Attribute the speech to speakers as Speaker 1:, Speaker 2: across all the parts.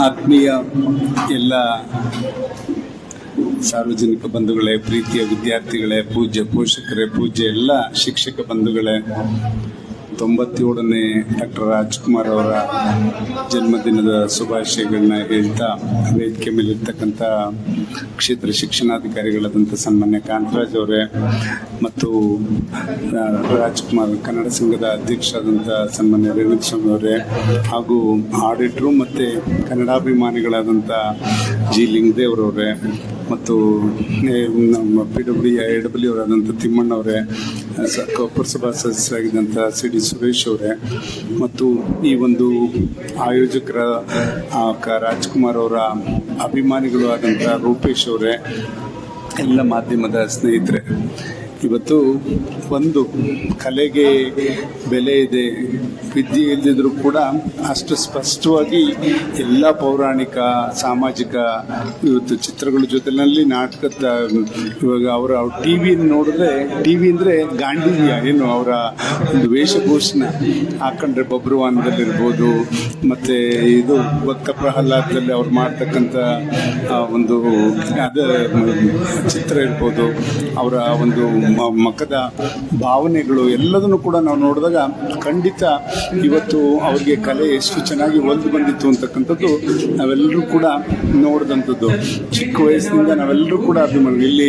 Speaker 1: ಆತ್ಮೀಯ ಎಲ್ಲ ಸಾರ್ವಜನಿಕ ಬಂಧುಗಳೇ, ಪ್ರೀತಿಯ ವಿದ್ಯಾರ್ಥಿಗಳೇ, ಪೂಜ್ಯ ಪೋಷಕರೇ, ಪೂಜ್ಯ ಎಲ್ಲ ಶಿಕ್ಷಕ ಬಂಧುಗಳೇ, 97ನೇ ಡಾಕ್ಟರ್ ರಾಜ್ಕುಮಾರ್ ಅವರ ಜನ್ಮದಿನದ ಶುಭಾಶಯಗಳನ್ನ ಹೇಳ್ತಾ, ವೇದಿಕೆ ಮೇಲಿರ್ತಕ್ಕಂಥ ಕ್ಷೇತ್ರ ಶಿಕ್ಷಣಾಧಿಕಾರಿಗಳಾದಂಥ ಸನ್ಮಾನ್ಯ ಕಾಂತರಾಜ್ ಅವರೇ ಮತ್ತು ರಾಜ್ಕುಮಾರ್ ಕನ್ನಡ ಸಂಘದ ಅಧ್ಯಕ್ಷರಾದಂಥ ಸನ್ಮಾನ್ಯ ರೇಣುಸ್ವಾಮಿ ಅವರೇ ಹಾಗೂ ಆಡಿಟ್ರು ಮತ್ತು ಕನ್ನಡಾಭಿಮಾನಿಗಳಾದಂಥ ಜಿ ಲಿಂಗದೇವ್ರವರೇ ಮತ್ತು ನಮ್ಮ PWI ಅವರಾದಂಥ ತಿಮ್ಮಣ್ಣವರೇ, ಪುರಸಭಾ ಸದಸ್ಯರಾಗಿದ್ದಂಥ CD ಸುರೇಶ್ ಅವರೇ ಮತ್ತು ಈ ಒಂದು ಆಯೋಜಕರ ರಾಜ್ಕುಮಾರ್ ಅವರ ಅಭಿಮಾನಿಗಳು ಆದಂಥ ರೂಪೇಶ್ ಅವರೇ, ಎಲ್ಲ ಮಾಧ್ಯಮದ ಸ್ನೇಹಿತರೆ, ಇವತ್ತು ಒಂದು ಕಲೆಗೆ ಬೆಲೆ ಇದೆ, ವಿದ್ಯೆ ಇಲ್ಲದಿದ್ರೂ ಕೂಡ ಅಷ್ಟು ಸ್ಪಷ್ಟವಾಗಿ ಎಲ್ಲ ಪೌರಾಣಿಕ ಸಾಮಾಜಿಕ ಇವತ್ತು ಚಿತ್ರಗಳ ಜೊತೆಯಲ್ಲಿ ನಾಟಕದ ಇವಾಗ ಅವರ ಟಿ ವಿ ನೋಡಿದ್ರೆ, ಟಿ ವಿ ಅಂದರೆ ಗಾಂಧೀಜಿಯ ಏನು ಅವರ ಒಂದು ವೇಷಭೂಷಣ ಹಾಕೊಂಡ್ರೆ ಬಬ್ರುವಾನದಲ್ಲಿರ್ಬೋದು ಮತ್ತು ಇದು ಭಕ್ತ ಪ್ರಹ್ಲಾದದಲ್ಲಿ ಅವ್ರು ಮಾಡ್ತಕ್ಕಂಥ ಒಂದು ಅದ ಚಿತ್ರ ಇರ್ಬೋದು, ಅವರ ಒಂದು ಮಖದ ಭಾವನೆಗಳು ಎಲ್ಲದನ್ನು ಕೂಡ ನಾವು ನೋಡಿದಾಗ ಖಂಡಿತ ಇವತ್ತು ಅವ್ರಿಗೆ ಕಲೆ ಎಷ್ಟು ಚೆನ್ನಾಗಿ ಒಲ್ದು ಬಂದಿತ್ತು ಅಂತಕ್ಕಂಥದ್ದು ನಾವೆಲ್ಲರೂ ಕೂಡ ನೋಡಿದಂಥದ್ದು. ಚಿಕ್ಕ ವಯಸ್ಸಿನಿಂದ ನಾವೆಲ್ಲರೂ ಕೂಡ ಅಭಿಮಾನಿ. ಇಲ್ಲಿ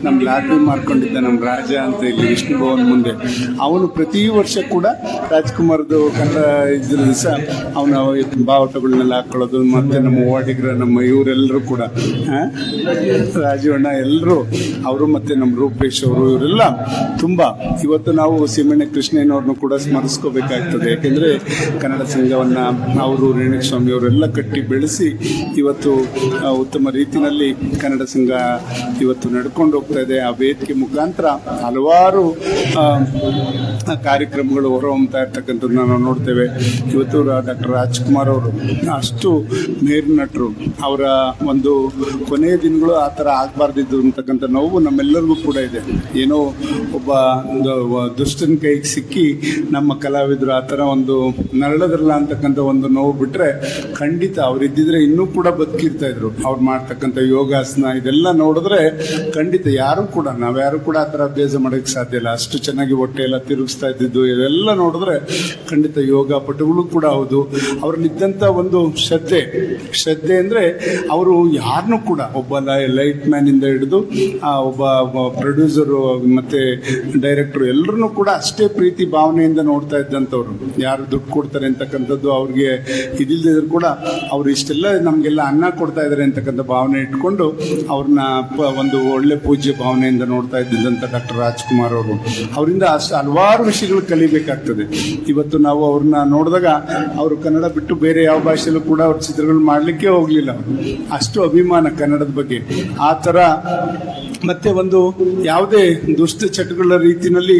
Speaker 1: ನಮ್ಮ ಲಾಟ್ರಿ ಮಾರ್ಕೊಂಡಿದ್ದ ನಮ್ಮ ರಾಜ ಅಂತ ಇಲ್ಲಿ ವಿಷ್ಣು ಭವನ್ ಮುಂದೆ, ಅವನು ಪ್ರತಿ ವರ್ಷ ಕೂಡ ರಾಜ್ಕುಮಾರ್ದು ಕನ್ನಡ ಇದ್ರ ದಿವಸ ಅವನ ಬಾವುಟಗಳನ್ನೆಲ್ಲ ಹಾಕೊಳ್ಳೋದು, ಮತ್ತು ನಮ್ಮ ವಾಡಿಗರ ನಮ್ಮ ಇವರೆಲ್ಲರೂ ಕೂಡ ರಾಜವಣ್ಣ ಎಲ್ಲರೂ ಅವರು ಮತ್ತು ನಮ್ಮ ರೂಪೇಶ್ ಅವರು ಇವರೆಲ್ಲ ತುಂಬ ಇವತ್ತು ನಾವು ಸೀಮೆಣ್ಣೆ ಕೃಷ್ಣಯ್ಯನವ್ರನ್ನು ಕೂಡ ಸ್ಮರಿಸ್ಕೋಬೇಕಾಗ್ತದೆ. ಯಾಕೆಂದರೆ ಕನ್ನಡ ಸಂಘವನ್ನು ಅವರು ರೇಣುಸ್ವಾಮಿ ಅವರೆಲ್ಲ ಕಟ್ಟಿ ಬೆಳೆಸಿ ಇವತ್ತು ಉತ್ತಮ ರೀತಿಯಲ್ಲಿ ಕನ್ನಡ ಸಂಘ ಇವತ್ತು ನಡ್ಕೊಂಡು ಹೋಗ್ತಾ ಇದೆ. ಆ ವೇದಿಕೆ ಮುಖಾಂತರ ಹಲವಾರು ಕಾರ್ಯಕ್ರಮಗಳು ಹೊರಹೊಮ್ತಾ ಇರ್ತಕ್ಕಂಥದ್ದನ್ನ ನಾವು ನೋಡ್ತೇವೆ. ಇವತ್ತು ಡಾಕ್ಟರ್ ರಾಜ್ಕುಮಾರ್ ಅವರು ಅಷ್ಟು ಮೇರು ನಟರು, ಅವರ ಒಂದು ಕೊನೆಯ ದಿನಗಳು ಆ ಥರ ಆಗಬಾರ್ದಿದ್ದು ಅಂತಕ್ಕಂಥ ನೋವು ನಮ್ಮೆಲ್ಲರಿಗೂ ಕೂಡ ಇದೆ. ಏನೋ ಒಬ್ಬ ದುಷ್ಟನ ಕೈಗೆ ಸಿಕ್ಕಿ ನಮ್ಮ ಕಲಾವಿದರು ಆ ಥರ ಒಂದು ನರಳದ್ರಲ್ಲ ಅಂತಕ್ಕಂಥ ಒಂದು ನೋವು ಬಿಟ್ಟರೆ, ಖಂಡಿತ ಅವ್ರು ಇದ್ದಿದ್ರೆ ಇನ್ನೂ ಕೂಡ ಬದುಕಿರ್ತಾ ಇದ್ರು. ಅವ್ರು ಮಾಡ್ತಕ್ಕಂಥ ಯೋಗಾಸನ ಇದೆಲ್ಲ ನೋಡಿದ್ರೆ ಖಂಡಿತ ನಾವ್ಯಾರು ಕೂಡ ಆ ಥರ ಅಭ್ಯಾಸ ಮಾಡೋಕ್ಕೆ ಸಾಧ್ಯ ಇಲ್ಲ. ಅಷ್ಟು ಚೆನ್ನಾಗಿ ಹೊಟ್ಟೆ ಎಲ್ಲ ತಿರುಗಿಸ್ತಾ ಇದ್ದಿದ್ದು ಇದೆಲ್ಲ ನೋಡಿದ್ರೆ ಖಂಡಿತ ಯೋಗ ಪಟುಗಳು ಕೂಡ ಹೌದು. ಅವ್ರಲ್ಲಿದ್ದಂಥ ಒಂದು ಶ್ರದ್ಧೆ ಅಂದರೆ ಅವರು ಯಾರನ್ನೂ ಕೂಡ ಒಬ್ಬ ಲೈಟ್ ಮ್ಯಾನಿಂದ ಹಿಡಿದು ಒಬ್ಬ ಪ್ರೊಡ್ಯೂಸರು ಮತ್ತು ಡೈರೆಕ್ಟ್ರು ಎಲ್ಲರನ್ನೂ ಕೂಡ ಅಷ್ಟೇ ಪ್ರೀತಿ ಭಾವನೆಯಿಂದ ನೋಡ್ತಾ ಇದ್ದಂಥವ್ರು. ಯಾರು ದುಡ್ಡು ಕೊಡ್ತಾರೆ ಅಂತಕ್ಕಂಥದ್ದು ಅವ್ರಿಗೆ ಇದಿಲ್ಲದಿದ್ರು ಕೂಡ ಅವ್ರು ಇಷ್ಟೆಲ್ಲ ನಮಗೆಲ್ಲ ಅನ್ನ ಕೊಡ್ತಾ ಇದ್ದಾರೆ ಅಂತಕ್ಕಂಥ ಭಾವನೆ ಇಟ್ಕೊಂಡು ಅವ್ರನ್ನ ಒಂದು ಒಳ್ಳೆ ಪೂಜ್ಯ ಭಾವನೆಯಿಂದ ನೋಡ್ತಾ ಇದ್ದಂಥ ಡಾಕ್ಟರ್ ರಾಜ್ಕುಮಾರ್ ಅವರು, ಅವರಿಂದ ಅಷ್ಟು ಹಲವಾರು ವಿಷಯಗಳು ಕಲಿಬೇಕಾಗ್ತದೆ. ಇವತ್ತು ನಾವು ಅವ್ರನ್ನ ನೋಡಿದಾಗ ಅವರು ಕನ್ನಡ ಬಿಟ್ಟು ಬೇರೆ ಯಾವ ಭಾಷೆಯಲ್ಲೂ ಕೂಡ ಅವ್ರ ಚಿತ್ರಗಳು ಮಾಡಲಿಕ್ಕೆ ಹೋಗಲಿಲ್ಲ. ಅಷ್ಟು ಅಭಿಮಾನ ಕನ್ನಡದ ಬಗ್ಗೆ. ಆ ಥರ ಮತ್ತೆ ಒಂದು ಯಾವುದೇ ದುಷ್ಟ ಚಟಗಳ ರೀತಿಯಲ್ಲಿ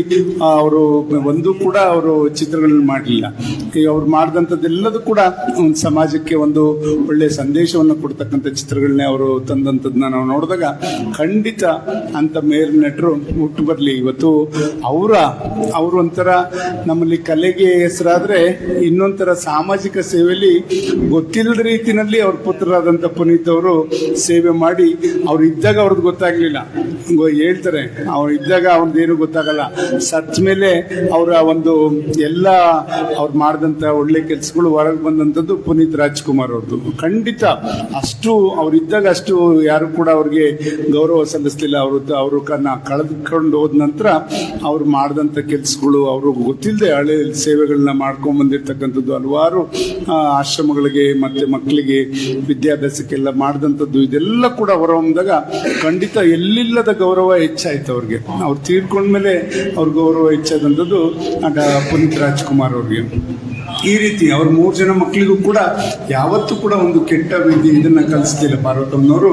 Speaker 1: ಅವರು ಒಂದು ಕೂಡ ಅವರು ಚಿತ್ರಗಳನ್ನ ಮಾಡಲಿಲ್ಲ. ಈಗ ಅವ್ರು ಮಾಡಿದಂಥದ್ದೆಲ್ಲದೂ ಕೂಡ ಒಂದು ಸಮಾಜಕ್ಕೆ ಒಂದು ಒಳ್ಳೆಯ ಸಂದೇಶವನ್ನು ಕೊಡ್ತಕ್ಕಂಥ ಚಿತ್ರಗಳನ್ನೇ ಅವರು ತಂದಂಥದ್ದನ್ನ ನಾವು ನೋಡಿದಾಗ ಖಂಡಿತ ಅಂತ ಮೇರು ನಟರು ಹುಟ್ಟು ಬರಲಿ. ಇವತ್ತು ಅವರು ಒಂಥರ ನಮ್ಮಲ್ಲಿ ಕಲೆಗೆ ಹೆಸರಾದರೆ ಇನ್ನೊಂಥರ ಸಾಮಾಜಿಕ ಸೇವೆಯಲ್ಲಿ ಗೊತ್ತಿಲ್ಲದ ರೀತಿಯಲ್ಲಿ ಅವ್ರ ಪುತ್ರರಾದಂಥ ಪುನೀತ್ ಅವರು ಸೇವೆ ಮಾಡಿ, ಅವ್ರು ಇದ್ದಾಗ ಅವ್ರದ್ದು ಗೊತ್ತಾಗ್ಲಿಲ್ಲ, ಹೇಳ್ತಾರೆ ಅವ್ರು ಇದ್ದಾಗ ಅವ್ರದ್ದೇನು ಗೊತ್ತಾಗಲ್ಲ, ಸತ್ತ ಮೇಲೆ ಅವರ ಒಂದು ಎಲ್ಲ ಅವ್ರು ಮಾಡಿದಂಥ ಒಳ್ಳೆ ಕೆಲಸಗಳು ಹೊರಗೆ ಬಂದಂಥದ್ದು ಪುನೀತ್ ರಾಜ್ಕುಮಾರ್ ಅವ್ರದ್ದು. ಖಂಡಿತ ಅಷ್ಟು ಅವ್ರಿದ್ದಾಗ ಅಷ್ಟು ಯಾರು ಕೂಡ ಅವ್ರಿಗೆ ಗೌರವ ಸಲ್ಲಿಸಲಿಲ್ಲ. ಅವರು ಕಳೆದುಕೊಂಡು ಹೋದ ನಂತರ ಅವ್ರು ಮಾಡಿದಂಥ ಕೆಲಸಗಳು ಅವ್ರಿಗೆ ಗೊತ್ತಿಲ್ಲದೆ ಹಳೆ ಸೇವೆಗಳನ್ನ ಮಾಡ್ಕೊಂಡು ಬಂದಿರ್ತಕ್ಕಂಥದ್ದು, ಹಲವಾರು ಆಶ್ರಮಗಳಿಗೆ ಮತ್ತು ಮಕ್ಕಳಿಗೆ ವಿದ್ಯಾಭ್ಯಾಸಕ್ಕೆಲ್ಲ ಮಾಡಿದಂಥದ್ದು ಇದೆಲ್ಲ ಕೂಡ ಹೊರಹೊಮ್ಮಿದಾಗ ಖಂಡಿತ ಎಲ್ಲಿಲ್ಲದ ಗೌರವ ಹೆಚ್ಚಾಯ್ತು ಅವ್ರಿಗೆ. ಅವ್ರು ತೀರ್ಕೊಂಡ್ಮೇಲೆ ಅವ್ರ ಗೌರವ ಹೆಚ್ಚಾದಂಥದ್ದು ಪುನೀತ್ ರಾಜ್ಕುಮಾರ್ ಅವ್ರಿಗೆ. ಈ ರೀತಿ ಅವ್ರ 3 ಜನ ಮಕ್ಕಳಿಗೂ ಕೂಡ ಯಾವತ್ತೂ ಕೂಡ ಒಂದು ಕೆಟ್ಟ ವಿದ್ಯೆ ಇದನ್ನು ಕಲಿಸ್ತಿಲ್ಲ. ಪಾರ್ವತಮ್ಮನವರು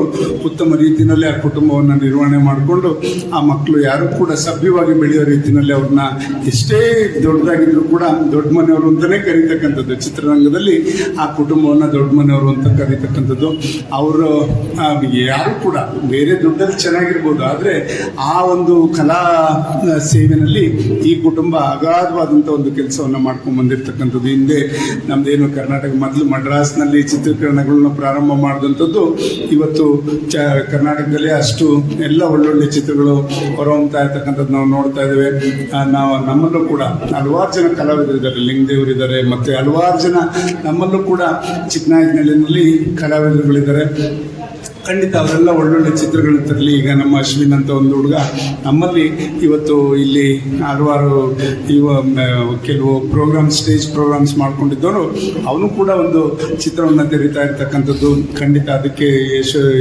Speaker 1: ಉತ್ತಮ ರೀತಿಯಲ್ಲಿ ಆ ಕುಟುಂಬವನ್ನು ನಿರ್ವಹಣೆ ಮಾಡಿಕೊಂಡು ಆ ಮಕ್ಕಳು ಯಾರು ಕೂಡ ಸಭ್ಯವಾಗಿ ಬೆಳೆಯೋ ರೀತಿಯಲ್ಲಿ ಅವ್ರನ್ನ ಎಷ್ಟೇ ದೊಡ್ಡದಾಗಿದ್ರು ಕೂಡ ದೊಡ್ಡ ಮನೆಯವರು ಅಂತಲೇ ಕರೀತಕ್ಕಂಥದ್ದು. ಚಿತ್ರರಂಗದಲ್ಲಿ ಆ ಕುಟುಂಬವನ್ನು ದೊಡ್ಡ ಮನೆಯವರು ಅಂತ ಕರೀತಕ್ಕಂಥದ್ದು. ಅವರು ಯಾರು ಕೂಡ ಬೇರೆ ದುಡ್ಡಲ್ಲಿ ಚೆನ್ನಾಗಿರ್ಬೋದು, ಆದರೆ ಆ ಒಂದು ಕಲಾ ಸೇವೆಯಲ್ಲಿ ಈ ಕುಟುಂಬ ಅಗಾಧವಾದಂಥ ಒಂದು ಕೆಲಸವನ್ನು ಮಾಡ್ಕೊಂಡು ಬಂದಿರತಕ್ಕಂಥದ್ದು. ಹಿಂದೆ ನಮ್ಮದೇನು ಕರ್ನಾಟಕ ಮೊದಲು ಮಡ್ರಾಸ್ನಲ್ಲಿ ಚಿತ್ರೀಕರಣಗಳನ್ನ ಪ್ರಾರಂಭ ಮಾಡಿದಂಥದ್ದು ಇವತ್ತು ಕರ್ನಾಟಕದಲ್ಲಿ ಅಷ್ಟು ಎಲ್ಲ ಒಳ್ಳೊಳ್ಳೆ ಚಿತ್ರಗಳು ಹೊರಹೊಮ್ತಾ ಇರ್ತಕ್ಕಂಥದ್ದು ನಾವು ನೋಡ್ತಾ ಇದ್ದೇವೆ. ನಾವು ನಮ್ಮಲ್ಲೂ ಕೂಡ ಹಲವಾರು ಜನ ಕಲಾವಿದರಿದ್ದಾರೆ, ಲಿಂಗದೇವರಿದ್ದಾರೆ, ಮತ್ತು ಹಲವಾರು ಜನ ನಮ್ಮಲ್ಲೂ ಕೂಡ ಚಿಕ್ಕನಾಯಕನಹಳ್ಳಿನಲ್ಲಿ ಕಲಾವಿದರುಗಳಿದ್ದಾರೆ. ಖಂಡಿತ ಅವರೆಲ್ಲ ಒಳ್ಳೊಳ್ಳೆ ಚಿತ್ರಗಳನ್ನ ತರಲಿ. ಈಗ ನಮ್ಮ ಅಶ್ವಿನ್ ಅಂತ ಒಂದು ಹುಡುಗ ನಮ್ಮಲ್ಲಿ ಇವತ್ತು ಇಲ್ಲಿ ಹಲವಾರು ಕೆಲವು ಸ್ಟೇಜ್ ಪ್ರೋಗ್ರಾಮ್ಸ್ ಮಾಡ್ಕೊಂಡಿದ್ದವರು, ಅವನು ಕೂಡ ಒಂದು ಚಿತ್ರವನ್ನು ತೆರೀತಾ ಇರ್ತಕ್ಕಂಥದ್ದು. ಖಂಡಿತ ಅದಕ್ಕೆ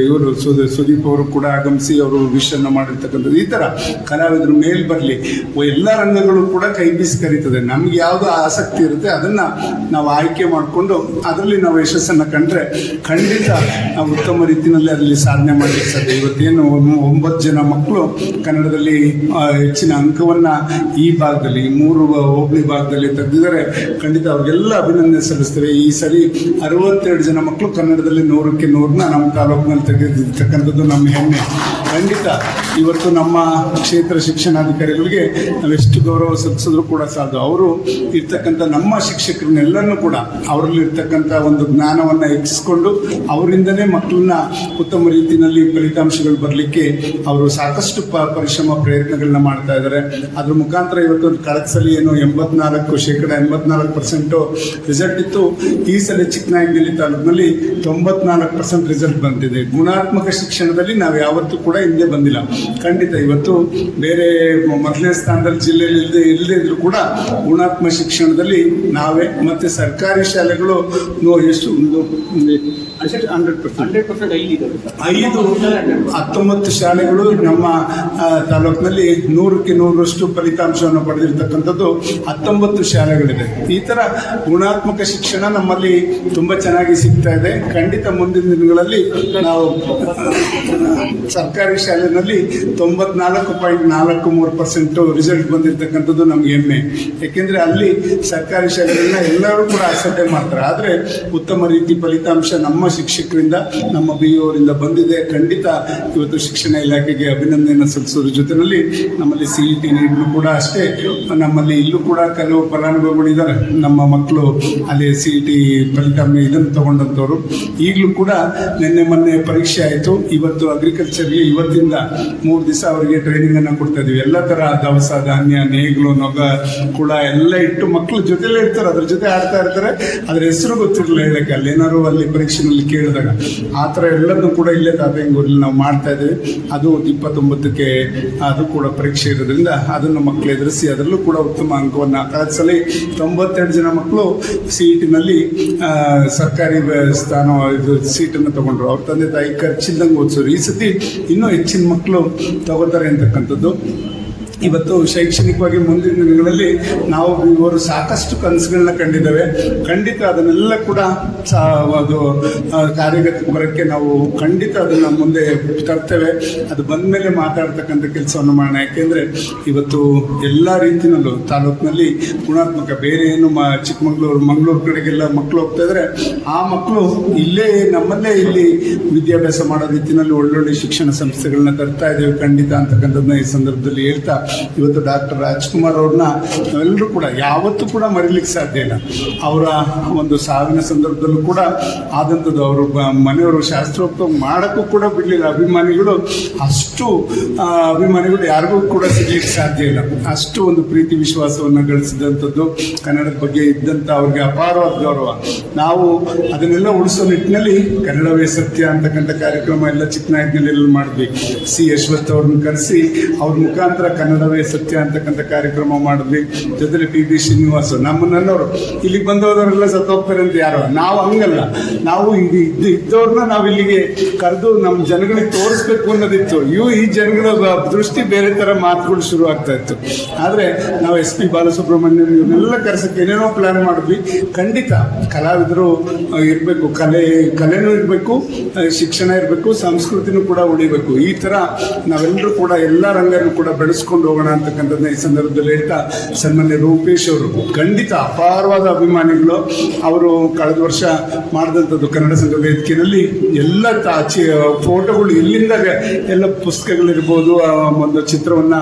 Speaker 1: ಇವರು ಸುದೀಪ್ ಅವರು ಕೂಡ ಆಗಮಿಸಿ ಅವರು ವಿಷನ್ನು ಮಾಡಿರ್ತಕ್ಕಂಥದ್ದು. ಈ ಥರ ಕಲಾವಿದರು ಮೇಲ್ ಬರಲಿ, ಎಲ್ಲ ರಂಗಗಳು ಕೂಡ ಕೈ ಬೀಸಿ ಕರೀತದೆ. ನಮ್ಗೆ ಯಾವುದು ಆಸಕ್ತಿ ಇರುತ್ತೆ ಅದನ್ನು ನಾವು ಆಯ್ಕೆ ಮಾಡಿಕೊಂಡು ಅದರಲ್ಲಿ ನಾವು ಯಶಸ್ಸನ್ನು ಕಂಡ್ರೆ ಖಂಡಿತ ನಾವು ಉತ್ತಮ ರೀತಿಯಲ್ಲಿ ಅದರಲ್ಲಿ ಸಾಧನೆ ಮಾಡಲಿಕ್ಕೆ ಸಾಧ್ಯ. ಇವತ್ತೇನು 9 ಜನ ಮಕ್ಕಳು ಕನ್ನಡದಲ್ಲಿ ಹೆಚ್ಚಿನ ಅಂಕವನ್ನು ಈ ಭಾಗದಲ್ಲಿ 3 ಹೋಬಳಿ ಭಾಗದಲ್ಲಿ ತೆಗೆದಿದ್ದಾರೆ. ಖಂಡಿತ ಅವ್ರಿಗೆಲ್ಲ ಅಭಿನಂದನೆ ಸಲ್ಲಿಸ್ತೇವೆ. ಈ ಸರಿ 62 ಜನ ಮಕ್ಕಳು ಕನ್ನಡದಲ್ಲಿ 100ಕ್ಕೆ 100ನ ನಮ್ಮ ತಾಲೂಕಿನಲ್ಲಿ ತೆಗೆದಿರ್ತಕ್ಕಂಥದ್ದು ನಮ್ಮ ಹೆಮ್ಮೆ. ಖಂಡಿತ ಇವತ್ತು ನಮ್ಮ ಕ್ಷೇತ್ರ ಶಿಕ್ಷಣಾಧಿಕಾರಿಗಳಿಗೆ ನಾವೆಷ್ಟು ಗೌರವ ಸಲ್ಲಿಸಿದ್ರು ಕೂಡ ಸಾಲದು. ಅವರು ಇರ್ತಕ್ಕಂಥ ನಮ್ಮ ಶಿಕ್ಷಕರನ್ನೆಲ್ಲರನ್ನೂ ಕೂಡ ಅವರಲ್ಲಿರ್ತಕ್ಕಂಥ ಒಂದು ಜ್ಞಾನವನ್ನು ಹೆಚ್ಚಿಸ್ಕೊಂಡು ಅವರಿಂದನೇ ಮಕ್ಕಳನ್ನ ಉತ್ತಮ ರೀತಿಯಲ್ಲಿ ಫಲಿತಾಂಶಗಳು ಬರಲಿಕ್ಕೆ ಅವರು ಸಾಕಷ್ಟು ಪರಿಶ್ರಮ ಪ್ರಯತ್ನಗಳನ್ನ ಮಾಡ್ತಾ ಇದ್ದಾರೆ. ಅದ್ರ ಮುಖಾಂತರ ಇವತ್ತು ಕಳೆದ ಸಲ ಏನು 84% ರಿಸಲ್ಟ್ ಇತ್ತು. ಈ ಸಲ ಚಿಕ್ಕನಾಯಕನಹಳ್ಳಿ ತಾಲೂಕಿನಲ್ಲಿ 94% ರಿಸಲ್ಟ್ ಬಂದಿದೆ. ಗುಣಾತ್ಮಕ ಶಿಕ್ಷಣದಲ್ಲಿ ನಾವು ಯಾವತ್ತೂ ಕೂಡ ಹಿಂದೆ ಬಂದಿಲ್ಲ. ಖಂಡಿತ ಇವತ್ತು ಬೇರೆ ಮೊದಲನೇ ಸ್ಥಾನದಲ್ಲಿ ಜಿಲ್ಲೆಯಲ್ಲಿ ಇಲ್ಲದೇ ಇದ್ರೂ ಕೂಡ ಗುಣಾತ್ಮಕ ಶಿಕ್ಷಣದಲ್ಲಿ ನಾವೇ, ಮತ್ತು ಸರ್ಕಾರಿ ಶಾಲೆಗಳು ಎಷ್ಟು 19 ಶಾಲೆಗಳು ನಮ್ಮ ತಾಲೂಕಿನಲ್ಲಿ 100ಕ್ಕೆ 100ರಷ್ಟು ಫಲಿತಾಂಶವನ್ನು ಪಡೆದಿರ್ತಕ್ಕಂಥದ್ದು 19 ಶಾಲೆಗಳಿದೆ. ಈ ಥರ ಗುಣಾತ್ಮಕ ಶಿಕ್ಷಣ ನಮ್ಮಲ್ಲಿ ತುಂಬ ಚೆನ್ನಾಗಿ ಸಿಗ್ತಾ ಇದೆ. ಖಂಡಿತ ಮುಂದಿನ ದಿನಗಳಲ್ಲಿ ನಾವು ಸರ್ಕಾರಿ ಶಾಲೆಯಲ್ಲಿ 94.43% ರಿಸಲ್ಟ್ ಬಂದಿರತಕ್ಕಂಥದ್ದು ನಮ್ಗೆ ಹೆಮ್ಮೆ. ಯಾಕೆಂದರೆ ಅಲ್ಲಿ ಸರ್ಕಾರಿ ಶಾಲೆಗಳನ್ನ ಎಲ್ಲರೂ ಕೂಡ ಆಸಕ್ತಿ ಮಾಡ್ತಾರೆ. ಆದರೆ ಉತ್ತಮ ರೀತಿ ಫಲಿತಾಂಶ ನಮ್ಮ ಶಿಕ್ಷಕರಿಂದ, ನಮ್ಮ BO ಅವರಿಂದ ಬಂದಿದೆ. ಖಂಡಿತ ಇವತ್ತು ಶಿಕ್ಷಣ ಇಲಾಖೆಗೆ ಅಭಿನಂದನೆಯನ್ನು ಸಲ್ಲಿಸೋದ್ರ ಜೊತೆಯಲ್ಲಿ ನಮ್ಮಲ್ಲಿ CET ನೀಡಲು ಕೂಡ ಅಷ್ಟೇ. ನಮ್ಮಲ್ಲಿ ಇಲ್ಲೂ ಕೂಡ ಕೆಲವು ಫಲಾನುಭವಿಗಳಿದ್ದಾರೆ. ನಮ್ಮ ಮಕ್ಕಳು ಅಲ್ಲಿ CET ಫಲಿತಾಂಶ ಇದನ್ನು ತಗೊಂಡಂಥವ್ರು. ಈಗಲೂ ಕೂಡ ನಿನ್ನೆ ಮೊನ್ನೆ ಪರೀಕ್ಷೆ ಆಯಿತು. ಇವತ್ತು ಅಗ್ರಿಕಲ್ಚರ್ಗೆ ಇವತ್ತಿಂದ 3 ದಿವಸ ಅವರಿಗೆ ಟ್ರೈನಿಂಗನ್ನು ಕೊಡ್ತಾ ಇದ್ದೀವಿ. ಎಲ್ಲ ಥರ ದವಸ ಧಾನ್ಯ, ನೇಗಿಲು, ನೊಗ, ಕುಳ ಎಲ್ಲ ಇಟ್ಟು ಮಕ್ಕಳು ಜೊತೆಲೇ ಇರ್ತಾರೆ, ಅದ್ರ ಜೊತೆ ಆಡ್ತಾ ಇರ್ತಾರೆ. ಅದ್ರ ಹೆಸರು ಗೊತ್ತಿರಲಿಲ್ಲ ಹೇಳಕ್ಕೆ. ಅಲ್ಲೇನಾದ್ರು ಅಲ್ಲಿ ಪರೀಕ್ಷೆನಲ್ಲಿ ಕೇಳಿದಾಗ ಆ ಥರ ಎಲ್ಲದನ್ನು ಕೂಡ ಇಲ್ಲೇ ತಾತಂಗೂರಲ್ಲಿ ನಾವು ಮಾಡ್ತಾ ಇದ್ದೀವಿ. ಅದು 29ಕ್ಕೆ ಅದು ಕೂಡ ಪರೀಕ್ಷೆ ಇರೋದ್ರಿಂದ ಅದನ್ನು ಮಕ್ಕಳು ಎದುರಿಸಿ ಅದರಲ್ಲೂ ಕೂಡ ಉತ್ತಮ ಅಂಕವನ್ನು ಕಳೆದ ಸಲ 92 ಜನ ಮಕ್ಕಳು CETನಲ್ಲಿ ಸರ್ಕಾರಿ ಸ್ಥಾನ ಸೀಟನ್ನು ತಗೊಂಡ್ರು. ಅವ್ರ ತಂದೆ ತಾಯಿ ಖರ್ಚಿಲ್ದಂಗೆ ಓದಿಸೋರು. ಈ ಸತಿ ಇನ್ನೂ ಹೆಚ್ಚಿನ ಮಕ್ಕಳು ತಗೋತಾರೆ ಅಂತಕ್ಕಂಥದ್ದು. ಇವತ್ತು ಶೈಕ್ಷಣಿಕವಾಗಿ ಮುಂದಿನ ದಿನಗಳಲ್ಲಿ ನಾವು ಇವರು ಸಾಕಷ್ಟು ಕನಸುಗಳನ್ನ ಕಂಡಿದ್ದೇವೆ. ಖಂಡಿತ ಅದನ್ನೆಲ್ಲ ಕೂಡ ಅದು ಕಾರ್ಯಗತಕ್ಕೆ ಬರೋಕ್ಕೆ ನಾವು ಖಂಡಿತ ಅದನ್ನು ಮುಂದೆ ತರ್ತೇವೆ. ಅದು ಬಂದ ಮೇಲೆ ಮಾತಾಡ್ತಕ್ಕಂಥ ಕೆಲಸವನ್ನು ಮಾಡೋಣ. ಯಾಕೆಂದರೆ ಇವತ್ತು ಎಲ್ಲ ರೀತಿಯಲ್ಲೂ ತಾಲೂಕಿನಲ್ಲಿ ಗುಣಾತ್ಮಕ ಬೇರೆ ಏನು ಚಿಕ್ಕಮಗಳೂರು, ಮಂಗಳೂರು ಕಡೆಗೆಲ್ಲ ಮಕ್ಕಳು ಹೋಗ್ತಾ ಇದ್ದಾರೆ. ಆ ಮಕ್ಕಳು ಇಲ್ಲೇ ನಮ್ಮಲ್ಲೇ ಇಲ್ಲಿ ವಿದ್ಯಾಭ್ಯಾಸ ಮಾಡೋ ರೀತಿಯಲ್ಲಿ ಒಳ್ಳೊಳ್ಳೆ ಶಿಕ್ಷಣ ಸಂಸ್ಥೆಗಳನ್ನ ತರ್ತಾ ಇದ್ದೇವೆ ಖಂಡಿತ ಅಂತಕ್ಕಂಥದ್ದನ್ನ ಈ ಸಂದರ್ಭದಲ್ಲಿ ಹೇಳ್ತಾ, ಇವತ್ತು ಡಾಕ್ಟರ್ ರಾಜ್ಕುಮಾರ್ ಅವ್ರನ್ನ ನಾವೆಲ್ಲರೂ ಕೂಡ ಯಾವತ್ತೂ ಕೂಡ ಮರೀಲಿಕ್ಕೆ ಸಾಧ್ಯ ಇಲ್ಲ. ಅವರ ಒಂದು ಸಾವಿನ ಸಂದರ್ಭದಲ್ಲೂ ಕೂಡ ಆದಂಥದ್ದು. ಅವರು ಮನೆಯವರು ಶಾಸ್ತ್ರೋಕ್ತ ಮಾಡೋಕ್ಕೂ ಕೂಡ ಬಿಡಲಿಲ್ಲ. ಅಷ್ಟು ಅಭಿಮಾನಿಗಳು ಯಾರಿಗೂ ಕೂಡ ಸಿಗ್ಲಿಕ್ಕೆ ಸಾಧ್ಯ ಇಲ್ಲ. ಅಷ್ಟು ಒಂದು ಪ್ರೀತಿ ವಿಶ್ವಾಸವನ್ನು ಗಳಿಸಿದಂಥದ್ದು, ಕನ್ನಡದ ಬಗ್ಗೆ ಇದ್ದಂಥ ಅವ್ರಿಗೆ ಅಪಾರವಾದ ಗೌರವ. ನಾವು ಅದನ್ನೆಲ್ಲ ಉಳಿಸೋ ನಿಟ್ಟಿನಲ್ಲಿ ಕನ್ನಡವೇ ಸತ್ಯ ಅಂತಕ್ಕಂಥ ಕಾರ್ಯಕ್ರಮ ಎಲ್ಲ ಚಿಕ್ಕನಾಯಕನಹಳ್ಳಿಯಲ್ಲಿ ಮಾಡಿದ್ವಿ. C. ಅಶ್ವಥ್ ಅವ್ರನ್ನ ಕರೆಸಿ ಅವ್ರ ಮುಖಾಂತರ ಕನ್ನಡವೇ ಸತ್ಯ ಅಂತಕ್ಕಂಥ ಕಾರ್ಯಕ್ರಮ ಮಾಡಿದ್ವಿ. ಜೊತೆಲಿ PB ಶ್ರೀನಿವಾಸ್ ನನ್ನವರು ಇಲ್ಲಿಗೆ ಬಂದವರೆಲ್ಲ ಸತ್ತೋಗ್ತಾರೆ ಅಂತ ಯಾರೋ, ನಾವು ಹಂಗಲ್ಲ. ನಾವು ಇದ್ದವ್ರನ್ನ ನಾವು ಇಲ್ಲಿಗೆ ಕರೆದು ನಮ್ಮ ಜನಗಳಿಗೆ ತೋರಿಸ್ಬೇಕು ಅನ್ನೋದಿತ್ತು. ಈ ಜನಗಳ ದೃಷ್ಟಿ ಬೇರೆ ಥರ ಮಾತುಗಳು ಶುರು ಆಗ್ತಾ ಇತ್ತು. ಆದರೆ ನಾವು SP ಬಾಲಸುಬ್ರಹ್ಮಣ್ಯಂ ಇವನ್ನೆಲ್ಲ ಕರೆಸಕ್ಕೆ ಏನೇನೋ ಪ್ಲಾನ್ ಮಾಡಿದ್ವಿ. ಖಂಡಿತ ಕಲಾವಿದರು ಇರಬೇಕು, ಕಲೆನೂ ಇರಬೇಕು, ಶಿಕ್ಷಣ ಇರಬೇಕು, ಸಂಸ್ಕೃತಿನೂ ಕೂಡ ಉಳಿಬೇಕು. ಈ ಥರ ನಾವೆಲ್ಲರೂ ಕೂಡ ಎಲ್ಲ ರಂಗನೂ ಕೂಡ ಬೆಳೆಸ್ಕೊಂಡು ಹೋಗೋಣ ಅಂತಕ್ಕಂಥದ್ದನ್ನ ಈ ಸಂದರ್ಭದಲ್ಲಿ ಹೇಳ್ತಾ, ಸನ್ಮಾನ್ಯ ರೂಪೇಶ್ ಅವರು ಖಂಡಿತ ಅಪಾರವಾದ ಅಭಿಮಾನಿಗಳು. ಅವರು ಕಳೆದ ವರ್ಷ ಮಾಡಿದಂಥದ್ದು ಕನ್ನಡ ಸಂಘ ವೇದಿಕೆಯಲ್ಲಿ ಎಲ್ಲ ಫೋಟೋಗಳು ಎಲ್ಲಿಂದ ಎಲ್ಲ ಪುಸ್ತಕಗಳಿರ್ಬೋದು, ಒಂದು ಚಿತ್ರವನ್ನು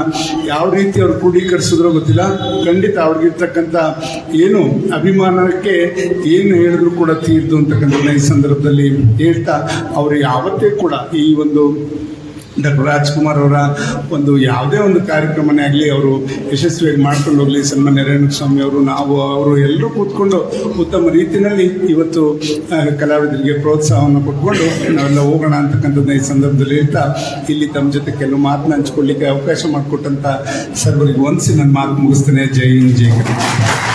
Speaker 1: ಯಾವ ರೀತಿ ಅವ್ರು ಕ್ರೋಢೀಕರಿಸಿದ್ರೋ ಗೊತ್ತಿಲ್ಲ. ಖಂಡಿತ ಅವ್ರಿಗಿರ್ತಕ್ಕಂಥ ಏನು ಅಭಿಮಾನಕ್ಕೆ ಏನು ಹೇಳಿದ್ರು ಕೂಡ ತೀರ್ದು ಅಂತಕ್ಕಂಥದ್ದನ್ನ ಈ ಸಂದರ್ಭದಲ್ಲಿ ಹೇಳ್ತಾ, ಅವರು ಯಾವತ್ತೇ ಕೂಡ ಈ ಒಂದು ಡಾಕ್ಟರ್ ರಾಜ್ಕುಮಾರ್ ಅವರ ಒಂದು ಯಾವುದೇ ಒಂದು ಕಾರ್ಯಕ್ರಮನೇ ಆಗಲಿ ಅವರು ಯಶಸ್ವಿಯಾಗಿ ಮಾಡ್ಕೊಂಡು ಹೋಗಲಿ. ಸನ್ಮಾನ್ಯ ರೇಣುಸ್ವಾಮಿ ಅವರು, ನಾವು ಅವರು ಎಲ್ಲರೂ ಕೂತ್ಕೊಂಡು ಉತ್ತಮ ರೀತಿಯಲ್ಲಿ ಇವತ್ತು ಕಲಾವಿದರಿಗೆ ಪ್ರೋತ್ಸಾಹವನ್ನು ಕೊಟ್ಕೊಂಡು ನಾವೆಲ್ಲ ಹೋಗೋಣ ಅಂತಕ್ಕಂಥದ್ದನ್ನ ಈ ಸಂದರ್ಭದಲ್ಲಿ ಹೇಳ್ತಾ, ಇಲ್ಲಿ ತಮ್ಮ ಜೊತೆ ಕೆಲವು ಮಾತನ್ನ ಹಂಚ್ಕೊಳ್ಳಿಕ್ಕೆ ಅವಕಾಶ ಮಾಡಿಕೊಟ್ಟಂಥ ಸರ್ವರಿಗೆ ವಂದಿಸಿ ನನ್ನ ಮಾತು ಮುಗಿಸ್ತೇನೆ. ಜೈ ಹಿಂದ್, ಜೈ ಕರ್ನಾಟಕ.